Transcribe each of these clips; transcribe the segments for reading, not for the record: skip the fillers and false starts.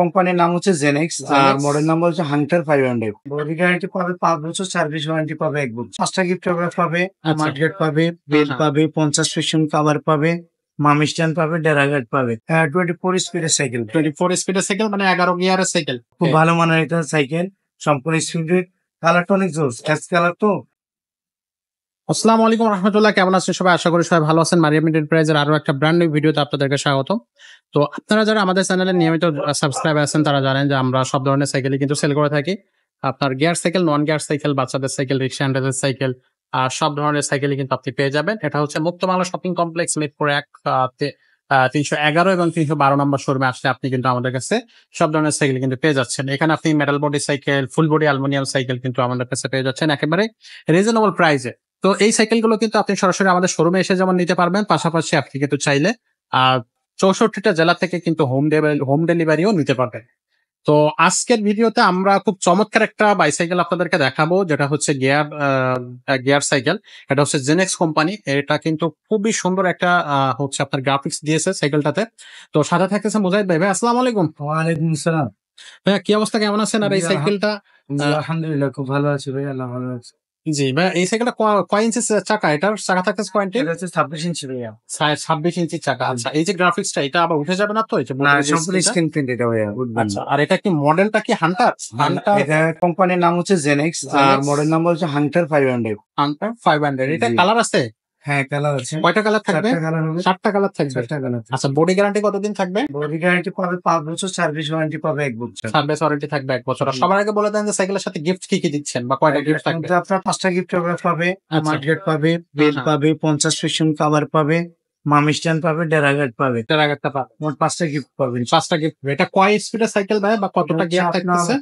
কোম্পানির নাম হচ্ছে জেনেক্স আর মডেল নাম্বার হচ্ছে হান্টার 500। বডি গ্যারান্টি পাবে 5 বছর, সার্ভিস ওয়ারেন্টি পাবে 1 বছর। 5টা গিফট পাবে, মার্কেট পাবে, বেল পাবে, 50 সেকশন কভার পাবে, মামি স্ট্যান্ড পাবে, ডেরাগার্ড পাবে। 24 স্পিডের সাইকেল। 24 স্পিডের সাইকেল মানে 11 গিয়ারের সাইকেল। খুব ভালো মানের এটা সাইকেল, সম্পূর্ণ স্পিডের। কালারটা অনেক জোস, অ্যাশ কালার তো। আসসালামু আলাইকুম রহমতুল্লাহ, কেমন আছেন সবাই? আশা করি সবাই ভালো আছেন। মারিয়াম এন্টারপ্রাইজের আরো একটা ব্র্যান্ড নিউ ভিডিওতে আপনাদেরকে স্বাগত। তো আপনারা যারা আমাদের চ্যানেলে নিয়মিত সাবস্ক্রাইব আছেন তারা জানেন যে আমরা সব ধরনের সাইকেলই কিন্তু সেল করে থাকি। আপনার gear cycle, non gear cycle, বাচ্চাদের সাইকেল, রিক্সা হ্যান্ডেলের সাইকেল আর সব ধরনের সাইকেলই কিন্তু আপনি পেয়ে যাবেন। এটা হচ্ছে মুক্তমালা শপিং কমপ্লেক্স, মিরপুর 1, 311 এবং 312 নম্বর শোরুমে আসলে আপনি কিন্তু আমাদের কাছে সব ধরনের সাইকেল কিন্তু পেয়ে যাচ্ছেন। এখানে আপনি metal body cycle, full body aluminium cycle কিন্তু আমাদের কাছে পেয়ে যাচ্ছেন একেবারে রিজনেবল প্রাইসে। তো এই সাইকেলগুলো কিন্তু আপনি সরাসরি আমাদের শোরুমে এসে যেমন নিতে পারবেন, পাশাপাশি আপনি কিন্তু চাইলে 64টা জেলা থেকে কিন্তু হোম ডেলিভারিও নিতে পারবেন। তো আজকের ভিডিওতে আমরা খুব চমৎকার একটা বাইসাইকেল আপনাদেরকে দেখাবো, যেটা হচ্ছে গিয়ার সাইকেল। এটা হচ্ছে জেনেক্স কোম্পানি। এটা কিন্তু খুবই সুন্দর একটা হচ্ছে আপনার গ্রাফিক্স দিয়েছে সাইকেলটাতে। তো সাথে থাকতেছে মুজাহিদ ভাই। ভাই আসসালামু আলাইকুম। ওয়ালাইকুম আসসালাম। ভাইয়া কি অবস্থা, কেমন আছেন? আর এই সাইকেলটা আলহামদুলিল্লাহ খুব ভালো আছি ভাই, আল্লাহ ভালো আছে। জি ভাই, এই সাইকেলটা কয় ইঞ্চি চাকা? এটার চাকা থাকতেছে কয় ইঞ্চি? এটা হচ্ছে 26 ইঞ্চি ভাইয়া। 26 ইঞ্চি চাকা। আচ্ছা, এই যে গ্রাফিক্সটা এটা আবার উঠে যাবে না তো? এই যে না, বোর্ডের যে সম্পূর্ণ স্ক্রিনটা? স্ক্রিন প্রিন্ট এটা ভাইয়া, উঠবেন আচ্ছা, না। আর এটা কি মডেলটা কি হান্টার? এটা কোম্পানির নাম হচ্ছে জেনেক্স আর মডেল নাম্বার হচ্ছে হান্টার 500। হান্টার 500। এটা জি। কালার আছে? হ্যাঁ, কালার আছে। কয়টা কালার থাকবে? 4টা কালার হবে। 7টা কালার থাকবে। 4টা কালার। আচ্ছা, বডি গ্যারান্টি কতদিন থাকবে? বডি গ্যারান্টি পাবে 5 বছর, সার্ভিস ওয়ারেন্টি পাবে 1 বছর। সার্ভিস ওয়ারেন্টি থাকবে 1 বছর। আর সবার আগে বলে দেন যে সাইকেলের সাথে গিফট কি কি দিচ্ছেন বা কয়টা গিফট থাকবে? কিন্তু আপনার 5টা গিফট পাবে, আচ্ছা। মার্কেট পাবে, বেল পাবে, 50 সেকশন কভার পাবে, মামি স্ট্যান্ড পাবে, ডেরাগার্ড পাবে। ডেরাগারটা পাবে। মোট 5টা গিফট পাবেন। 5টা গিফট। এটা কয় স্পিডের সাইকেল ভাই বা কতটা গিয়ার থাকতেছে?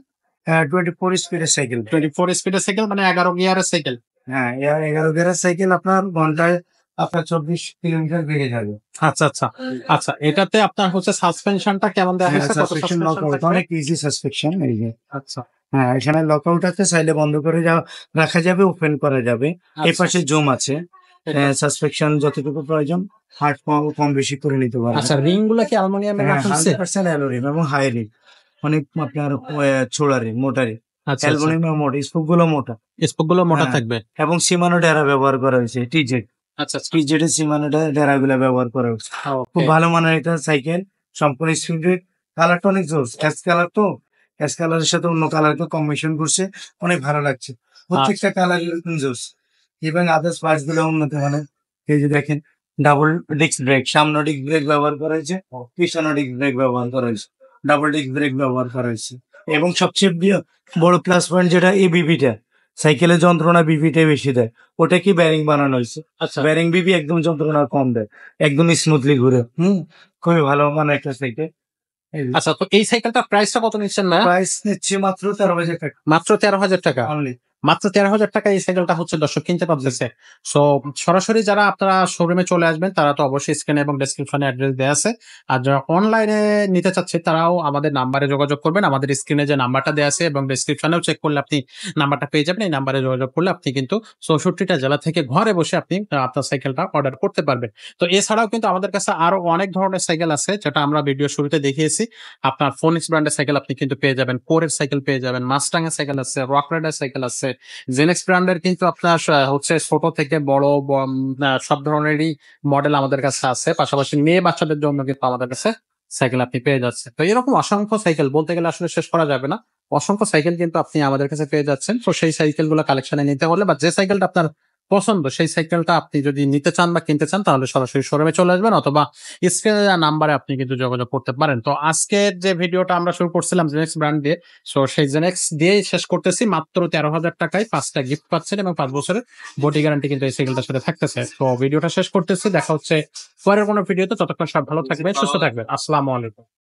24 স্পিডের সাইকেল। 24 স্পিডের সাইকেল মানে 11 গিয়ারের সাইকেল। হ্যাঁ, 11 গিয়ারের সাইকেল আপনার ঘন্টায় 24 কিলোমিটার বেগে যাবে। আচ্ছা আচ্ছা আচ্ছা, এটাতে আপনার হচ্ছে সাসপেনশনটা কেমন দেওয়া হয়েছে? কত সাসপেনশন লক সাসপেনশন আউট, থাকবে? অনেক ইজি সাসপেনশন এই যে। আচ্ছা হ্যাঁ, এখানে লক আউট আছে, চাইলে বন্ধ করে রাখা যাবে, ওপেন করা যাবে। এই পাশে জুম আছে। সাসপেনশন যতটুকু প্রয়োজন হার্ড কম বেশি করে নিতে পারবে। আচ্ছা, রিং গুলো কি অ্যালুমিনিয়ামের রাখা হয়েছে? 100% অ্যালুমিনিয়াম এবং হাই রিং, অনেক আপনার ছোড়া রিং, মোটা রিং। আচ্ছা, অ্যালুমিনিয়াম মোটা, স্পোক গুলো মোটা স্পোক গুলো মোটা হ্যাঁ, থাকবে। এবং সীমানো ডেরা ব্যবহার করা হয়েছে, টিজেড। আচ্ছা টিজেড এর সীমানো ডেরা গুলা ব্যবহার করা হয়েছে। খুব ভালো মানের এটা সাইকেল, সম্পূর্ণ স্পিডের। কালারটা অনেক জোস, অ্যাশ কালার তো। অ্যাশ কালারের সাথে অন্য কালারকে কম্বিনেশন করছে, অনেক ভালো লাগছে। প্রত্যেকটা কালার জোস এবং আদার্স পার্টস গুলো উন্নত মানের। এই যে দেখেন, ডাবল ডিস্ক ব্রেক, সামনে ডিস্ক ব্রেক ব্যবহার করা হয়েছে, পিছনে ডিস্ক ব্রেক ব্যবহার করা হয়েছে, ডাবল ডিস্ক ব্রেক ব্যবহার করা হয়েছে। এবং সবচেয়ে বড় প্লাস পয়েন্ট যেটা, এই বিবিটা সাইকেলের যন্ত্রণা বিবিটা বেশি দেয়, ওটা কি ব্যারিং বানানো হয়েছে। আচ্ছা ব্যারিং বিবি একদম যন্ত্রণা কম দেয়, একদম স্মুথলি ঘুরে। খুবই ভালো মানের একটা সাইকেল। আচ্ছা, তো এই সাইকেলটার প্রাইসটা কত নিচ্ছেন না? প্রাইস নিচ্ছে মাত্র 13,000 টাকা মাত্র 13,000 টাকা। অনলি। মাত্র 13,000 টাকা এই সাইকেলটা হচ্ছে দর্শক কিনতে পারতেছে। সো সরাসরি যারা আপনারা শোরুমে চলে আসবেন তারা তো অবশ্যই স্ক্রিনে এবং ডেসক্রিপশনে অ্যাড্রেস দেওয়া আছে। আর যারা অনলাইনে নিতে চাচ্ছে তারাও আমাদের নাম্বারে যোগাযোগ করবেন। আমাদের স্ক্রিনে যে নাম্বারটা দেওয়া আছে এবং ডেসক্রিপশনেও চেক করলে আপনি নাম্বারটা পেয়ে যাবেন। এই নাম্বারে যোগাযোগ করলে আপনি কিন্তু 64টা জেলা থেকে ঘরে বসে আপনি আপনার সাইকেলটা অর্ডার করতে পারবেন। তো এছাড়াও কিন্তু আমাদের কাছে আরো অনেক ধরনের সাইকেল আছে, যেটা আমরা ভিডিও শুরুতে দেখিয়েছি। আপনার ফোনিক্স ব্র্যান্ডের সাইকেল আপনি কিন্তু পেয়ে যাবেন, কোরের সাইকেল পেয়ে যাবেন, মাস্টাং এর সাইকেল আছে, রক রাইডার সাইকেল আছে। জেনেক্স ব্র্যান্ডের কিন্তু আপনার হচ্ছে ছোট থেকে বড় সব ধরনেরই মডেল আমাদের কাছে আছে। পাশাপাশি মেয়ে বাচ্চাদের জন্য কিন্তু আমাদের কাছে সাইকেল আপনি পেয়ে যাচ্ছেন। তো এরকম অসংখ্য সাইকেল বলতে গেলে আসলে শেষ করা যাবে না। অসংখ্য সাইকেল কিন্তু আপনি আমাদের কাছে পেয়ে যাচ্ছেন। তো সেই সাইকেল গুলো কালেকশনে নিতে হলে বা যে সাইকেলটা আপনার পছন্দ সেই সাইকেলটা আপনি যদি নিতে চান বা কিনতে চান তাহলে সরাসরি শোরুমে চলে আসবেন, অথবা স্ক্রিনে দেওয়া নাম্বারে আপনি কিন্তু যোগাযোগ করতে পারেন। তো আজকের যে ভিডিওটা আমরা শুরু করছিলাম জেনেক্স ব্র্যান্ড দিয়ে, সো সেই জেনেক্স দিয়েই শেষ করতেছি। মাত্র 13,000 টাকায় 5টা গিফট পাচ্ছেন এবং 5 বছরের বডি গ্যারান্টি কিন্তু এই সাইকেলটার সাথে থাকতেছে। তো ভিডিওটা শেষ করতেছি, দেখা হচ্ছে পরের কোনো ভিডিওতে। ততক্ষণ সব ভালো থাকবেন, সুস্থ থাকবেন। আসসালামু আলাইকুম।